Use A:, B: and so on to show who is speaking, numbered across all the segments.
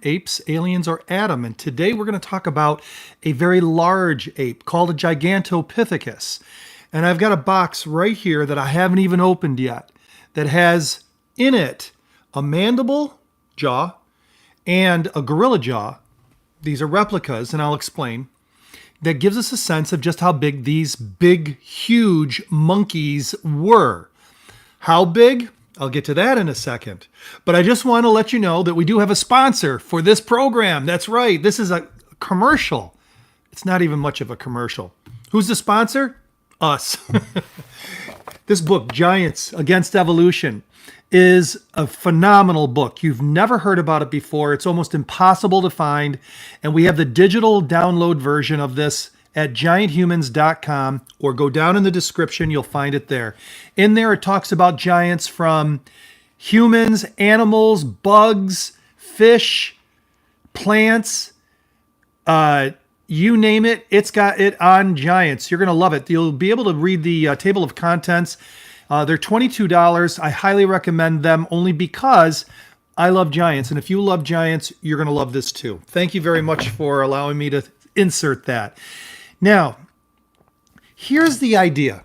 A: Apes, Aliens, or Adam. And today we're going to talk about a very large ape called a Gigantopithcus. And I've got a box right here that I haven't even opened yet that has in it a mandible jaw and a gorilla jaw. These are replicas, and I'll explain. That gives us a sense of just how big these big, huge monkeys were. How big? I'll get to that in a second. But I just want to let you know that we do have a sponsor for this program. That's right. This is a commercial. It's not even much of a commercial. Who's the sponsor? Us. This book, Giants Against Evolution, is a phenomenal book. You've never heard about it before. It's almost impossible to find. And we have the digital download version of this at gianthumans.com, or go down in the description. You'll find it there. In there, it talks about giants from humans, animals, bugs, fish, plants, you name it. It's got it on giants. You're going to love it. You'll be able to read the table of contents. They're $22. I highly recommend them only because I love giants. And if you love giants, you're going to love this too. Thank you very much for allowing me to insert that. Now, here's the idea.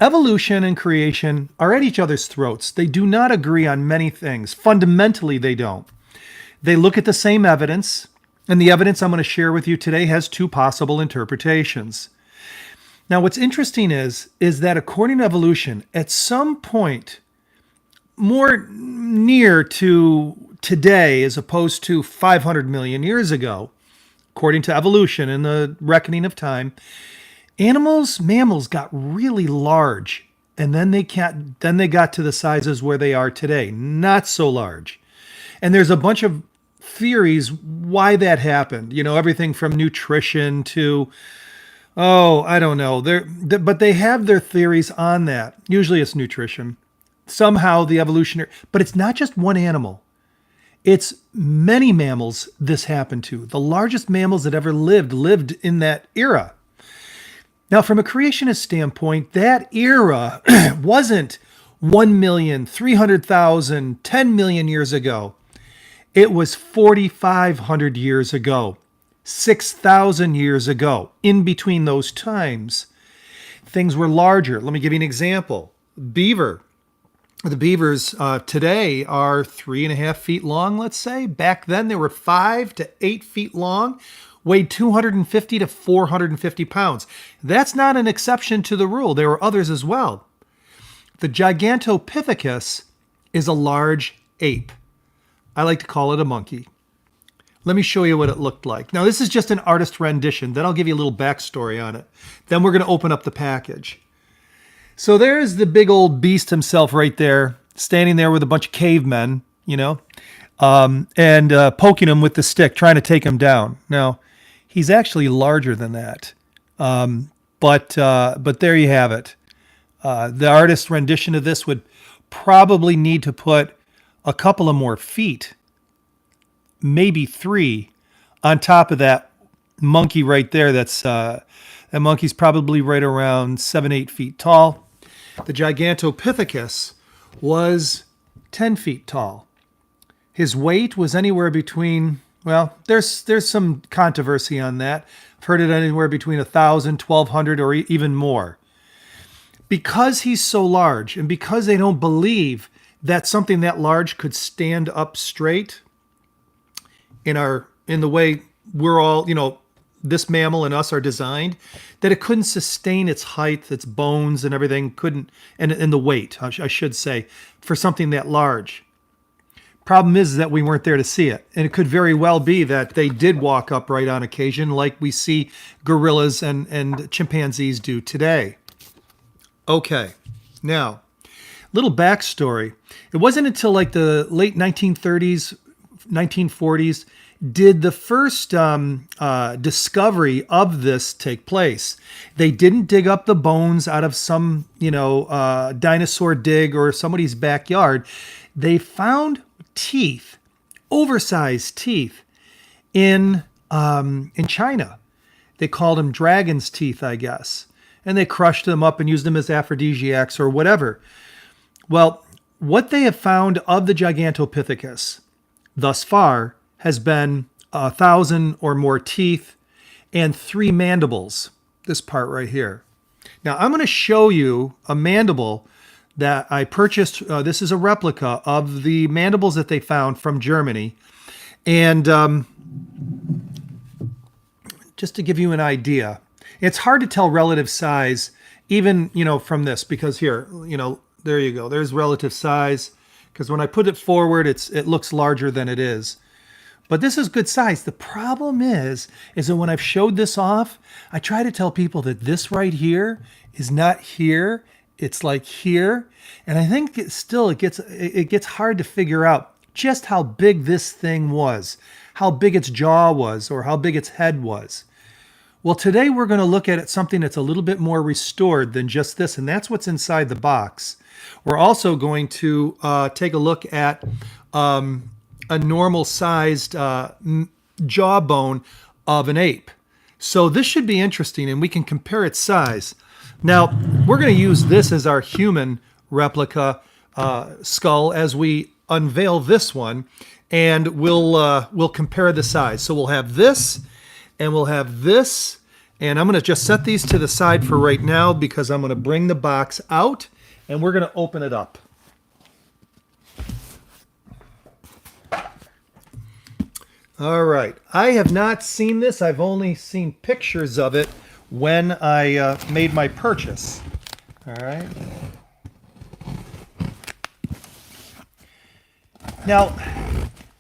A: Evolution and creation are at each other's throats. They do not agree on many things. Fundamentally, they don't. They look at the same evidence, and the evidence I'm going to share with you today has two possible interpretations. Now, what's interesting is that according to evolution, at some point, more near to today as opposed to 500 million years ago, according to evolution and the reckoning of time, mammals got really large, and then they got to the sizes where they are today, not so large. And there's a bunch of theories why that happened. You know, everything from nutrition to, I don't know. But they have their theories on that. Usually it's nutrition. Somehow the evolutionary, but it's not just one animal. It's many mammals this happened to. The largest mammals that ever lived in that era. Now, from a creationist standpoint, that era wasn't 1,300,000, 10 million years ago. It was 4,500 years ago, 6,000 years ago. In between those times, things were larger. Let me give you an example. The beavers today are 3.5 feet long, let's say. Back then, they were 5 to 8 feet long, weighed 250 to 450 pounds. That's not an exception to the rule. There were others as well. The Gigantopithcus is a large ape. I like to call it a monkey. Let me show you what it looked like. Now, this is just an artist rendition. Then I'll give you a little backstory on it. Then we're going to open up the package. So there's the big old beast himself right there, standing there with a bunch of cavemen, and poking him with the stick, trying to take him down. Now, he's actually larger than that. But there you have it. The artist's rendition of this would probably need to put a couple of more feet, maybe 3, on top of that monkey right there. That monkey's probably right around 7-8 feet tall. The Gigantopithecus was 10 feet tall. His weight was anywhere between, there's some controversy on that. I've heard it anywhere between 1,000, 1,200, or even more. Because he's so large, and because they don't believe that something that large could stand up straight in the way we're all, this mammal and us are designed, that it couldn't sustain its height, its bones and everything couldn't, and the weight, I should say, for something that large. Problem is that we weren't there to see it. And it could very well be that they did walk upright on occasion like we see gorillas and chimpanzees do today. Okay, now, little backstory. It wasn't until like the late 1930s, 1940s, did the first discovery of this take place. They didn't dig up the bones out of some, dinosaur dig or somebody's backyard. They found teeth, oversized teeth, in China. They called them dragon's teeth, I guess. And they crushed them up and used them as aphrodisiacs or whatever. Well, what they have found of the Gigantopithecus thus far has been 1,000 or more teeth and 3 mandibles, this part right here. Now I'm going to show you a mandible that I purchased. This is a replica of the mandibles that they found from Germany. And just to give you an idea, it's hard to tell relative size even, from this, because here, there you go. There's relative size, because when I put it forward, it looks larger than it is. But this is good size. The problem is that when I've showed this off, I try to tell people that this right here is not here. It's like here. And I think it gets hard to figure out just how big this thing was, how big its jaw was, or how big its head was. Well, today we're going to look at something that's a little bit more restored than just this, and that's what's inside the box. We're also going to take a look at a normal-sized jawbone of an ape. So this should be interesting, and we can compare its size. Now, we're going to use this as our human replica skull as we unveil this one, and we'll compare the size. So we'll have this, and we'll have this, and I'm going to just set these to the side for right now because I'm going to bring the box out, and we're going to open it up. All right, I have not seen this. I've only seen pictures of it when I made my purchase. All right. Now,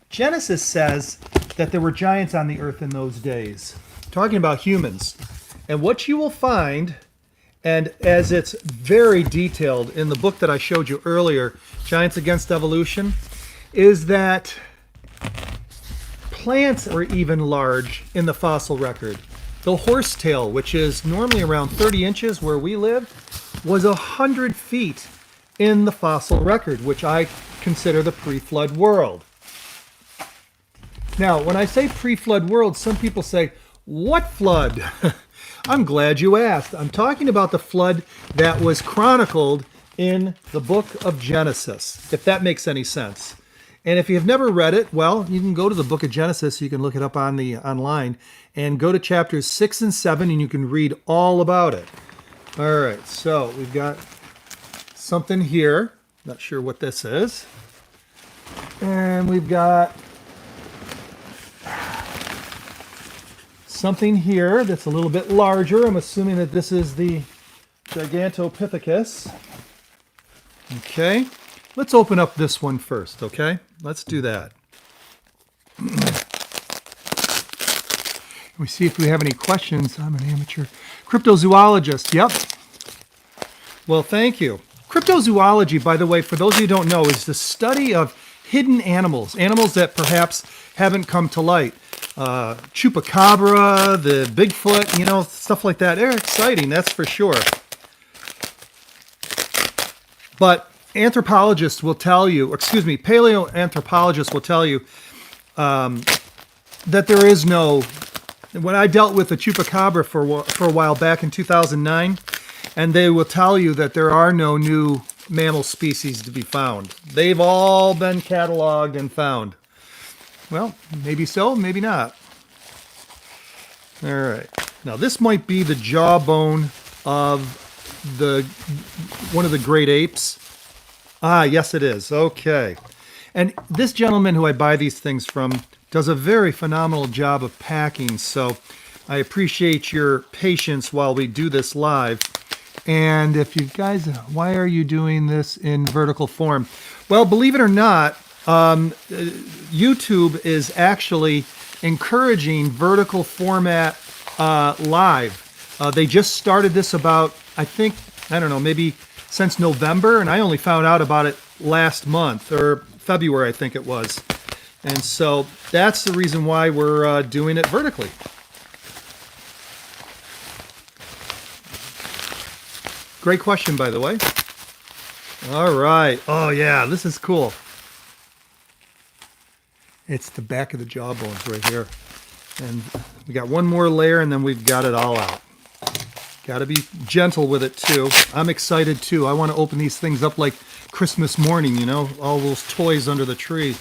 A: Genesis says that there were giants on the earth in those days, talking about humans. And what you will find, and as it's very detailed in the book that I showed you earlier, Giants Against Evolution, is that plants are even large in the fossil record. The horsetail, which is normally around 30 inches where we live, was 100 feet in the fossil record, which I consider the pre-flood world. Now, when I say pre-flood world, some people say, what flood? I'm glad you asked. I'm talking about the flood that was chronicled in the book of Genesis, if that makes any sense. And if you've never read it, well, you can go to the book of Genesis. You can look it up online and go to chapters 6 and 7, and you can read all about it. All right, so we've got something here. Not sure what this is. And we've got something here that's a little bit larger. I'm assuming that this is the Gigantopithcus. Okay. Let's open up this one first, okay? Let's do that. We see if we have any questions. I'm an amateur cryptozoologist. Yep. Well, thank you. Cryptozoology, by the way, for those of you who don't know, is the study of hidden animals, animals that perhaps haven't come to light. Chupacabra, the Bigfoot, stuff like that. They're exciting, that's for sure. But anthropologists will tell you, paleoanthropologists will tell you that there is no, when I dealt with the chupacabra for a while back in 2009, and they will tell you that there are no new mammal species to be found. They've all been cataloged and found. Well, maybe so, maybe not. All right. Now this might be the jawbone of one of the great apes. Ah, yes it is. Okay. And this gentleman who I buy these things from does a very phenomenal job of packing, so I appreciate your patience while we do this live. And if you guys, why are you doing this in vertical form? Well, believe it or not, YouTube is actually encouraging vertical format live. They just started this about, maybe since November, and I only found out about it last month, or February, I think it was. And so that's the reason why we're doing it vertically. Great question, by the way. All right. Oh, yeah, this is cool. It's the back of the jawbones right here. And we got one more layer, and then we've got it all out. Got to be gentle with it, too. I'm excited, too. I want to open these things up like Christmas morning, all those toys under the tree.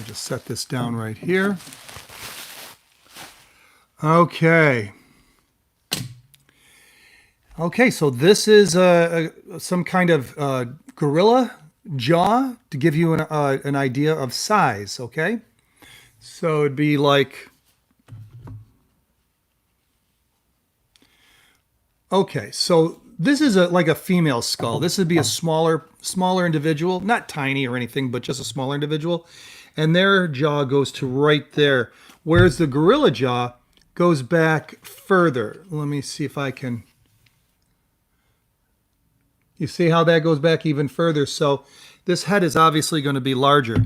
A: me just set this down right here. Okay. Okay, so this is some kind of gorilla jaw to give you an idea of size, okay? So it'd be like, okay, so this is like a female skull. This would be a smaller individual, not tiny or anything, but just a smaller individual. And their jaw goes to right there, whereas the gorilla jaw goes back further. Let me see if I can... You see how that goes back even further? So this head is obviously going to be larger.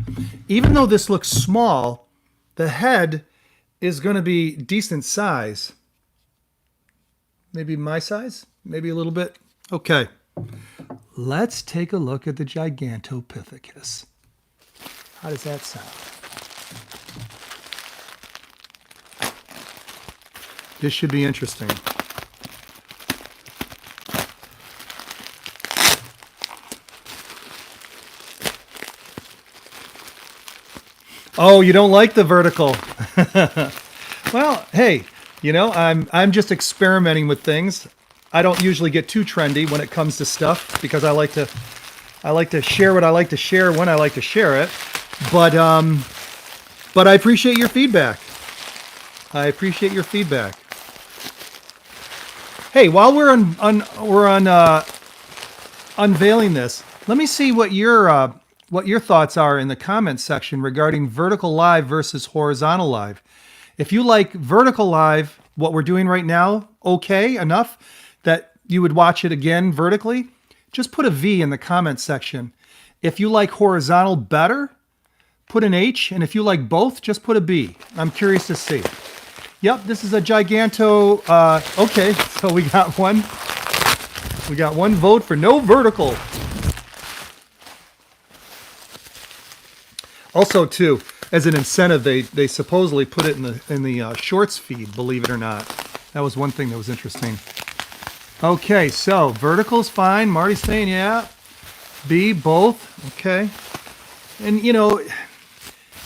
A: Even though this looks small, the head is going to be decent size. Maybe my size? Maybe a little bit? Okay. Let's take a look at the Gigantopithcus. How does that sound? This should be interesting. Oh, you don't like the vertical. Well, hey, you know, I'm just experimenting with things. I don't usually get too trendy when it comes to stuff because I like to share what I like to share when I like to share it. But I appreciate your feedback. I appreciate your feedback. Hey, while we're unveiling this, let me see what your thoughts are in the comments section regarding vertical live versus horizontal live. If you like vertical live, what we're doing right now, okay, enough that you would watch it again vertically, just put a V in the comments section. If you like horizontal better, put an H, and if you like both, just put a B. I'm curious to see. Yep, this is a Giganto, okay, so we got one vote for no vertical. Also, too, as an incentive, they supposedly put it in the shorts feed, believe it or not. That was one thing that was interesting. Okay, so vertical's fine. Marty's saying, yeah. B, both. Okay. And, you know,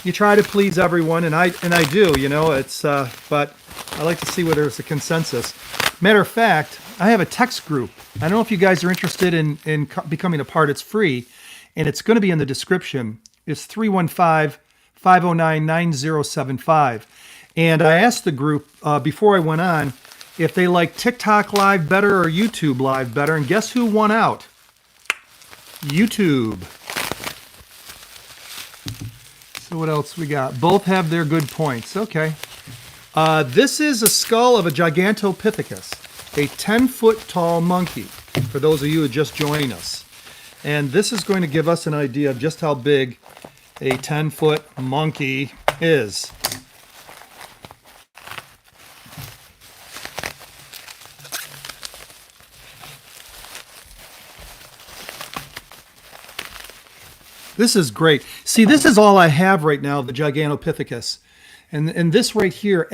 A: you try to please everyone, and I do, you know. It's but I like to see whether there's a consensus. Matter of fact, I have a text group. I don't know if you guys are interested in becoming a part. It's free, and it's going to be in the description. It's 315-509-9075. And I asked the group before I went on if they like TikTok Live better or YouTube Live better. And guess who won out? YouTube. So what else we got? Both have their good points. Okay. This is a skull of a Gigantopithecus, a 10-foot tall monkey, for those of you who are just joining us. And this is going to give us an idea of just how big a 10-foot monkey is. This is great. See, this is all I have right now, the Gigantopithecus. And this right here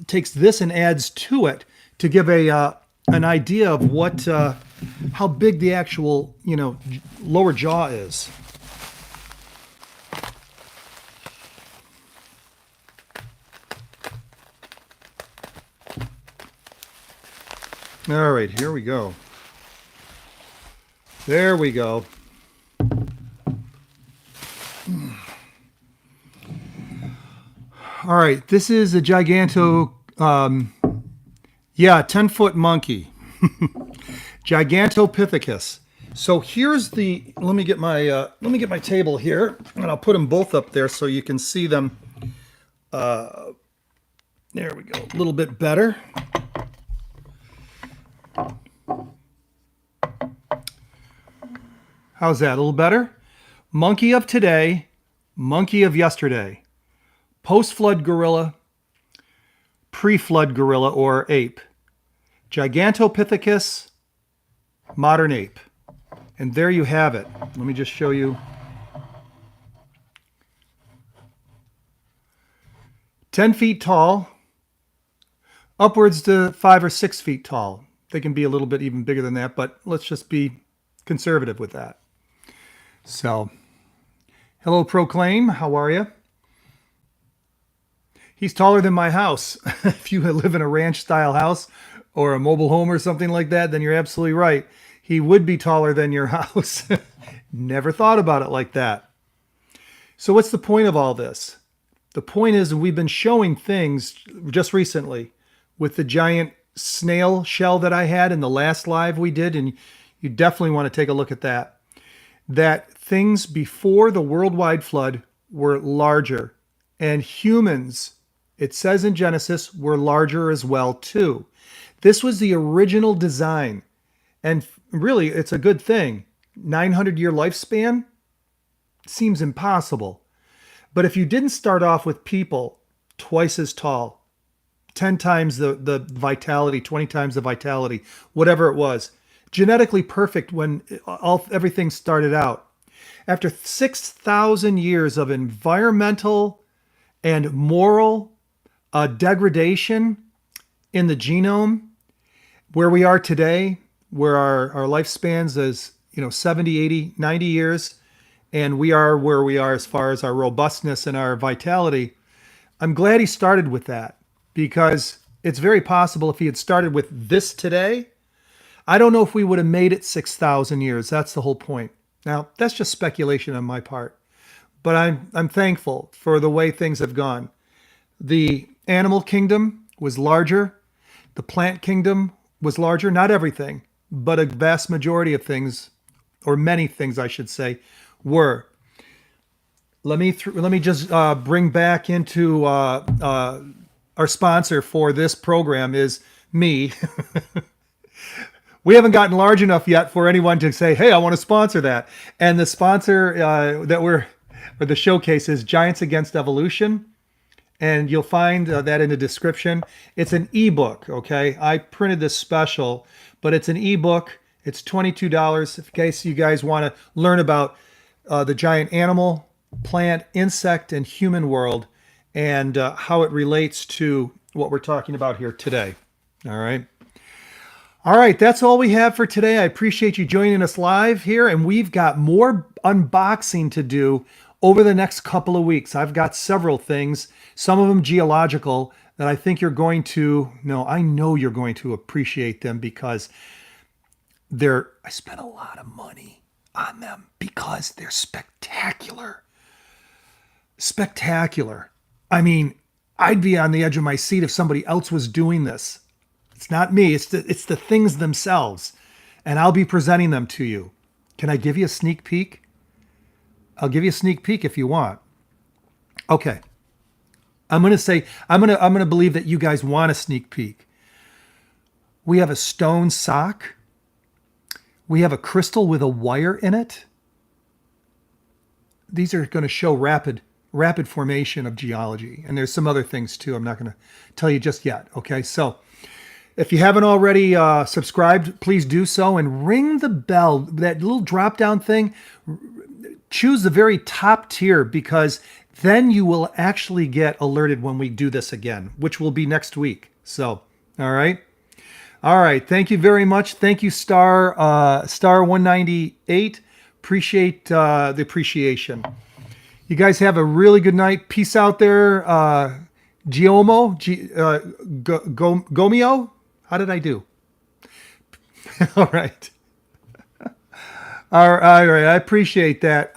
A: takes this and adds to it to give an idea of what how big the actual, you know, lower jaw is. All right, here we go. There we go. All right, this is a Gigantopithcus. 10-foot monkey. Gigantopithecus. So here's the, let me get my table here, and I'll put them both up there so you can see them. There we go, a little bit better. How's that? A little better? Monkey of today, monkey of yesterday. Post-flood gorilla, pre-flood gorilla or ape. Gigantopithecus, modern ape. And there you have it. Let me just show you. 10 feet tall, upwards to 5 or 6 feet tall. They can be a little bit even bigger than that, but let's just be conservative with that. So, hello Proclaim, how are you? He's taller than my house. If you live in a ranch style house or a mobile home or something like that, then you're absolutely right. He would be taller than your house. Never thought about it like that. So what's the point of all this? The point is we've been showing things just recently with the giant snail shell that I had in the last live we did, and you definitely want to take a look at that. That things before the worldwide flood were larger, and humans, it says in Genesis, were larger as well too. This was the original design, and really it's a good thing. 900-year lifespan seems impossible. But if you didn't start off with people twice as tall, 10 times the vitality, 20 times the vitality, whatever it was, genetically perfect when everything started out. After 6,000 years of environmental and moral degradation in the genome, where we are today, where our lifespans is 70, 80, 90 years, and we are where we are as far as our robustness and our vitality, I'm glad he started with that, because it's very possible if he had started with this today, I don't know if we would have made it 6,000 years. That's the whole point. Now, that's just speculation on my part, but I'm thankful for the way things have gone. The animal kingdom was larger. The plant kingdom was larger. Not everything, but a vast majority of things, or many things, I should say, were. Let me just bring back into our sponsor for this program is me. We haven't gotten large enough yet for anyone to say, hey, I want to sponsor that. And the sponsor or the showcase is Giants Against Evolution. And you'll find that in the description. It's an ebook, okay? I printed this special, but it's an ebook. It's $22 in case you guys want to learn about the giant animal, plant, insect, and human world, and how it relates to what we're talking about here today. All right. All right, that's all we have for today. I appreciate you joining us live here, and we've got more unboxing to do over the next couple of weeks. I've got several things, some of them geological, that I think you're going to, no, I know you're going to appreciate them, because I spent a lot of money on them because they're spectacular. Spectacular. I mean, I'd be on the edge of my seat if somebody else was doing this. It's not me. It's the things themselves. And I'll be presenting them to you. Can I give you a sneak peek? I'll give you a sneak peek if you want. Okay. I'm going to believe that you guys want a sneak peek. We have a stone sock. We have a crystal with a wire in it. These are going to show rapid formation of geology. And there's some other things too. I'm not going to tell you just yet. Okay. So if you haven't already subscribed, please do so and ring the bell, that little drop down thing. Choose the very top tier, because then you will actually get alerted when we do this again, which will be next week. So, all right. All right. Thank you very much. Thank you, Star 198. Appreciate the appreciation. You guys have a really good night. Peace out there. Gomio. How did I do? All right. All right. I appreciate that,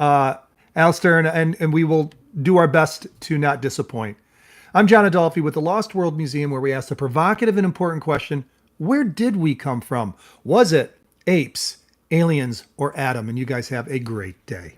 A: Alistair, and we will do our best to not disappoint. I'm John Adolfi with the Lost World Museum, where we ask the provocative and important question, where did we come from? Was it apes, aliens, or Adam? And you guys have a great day.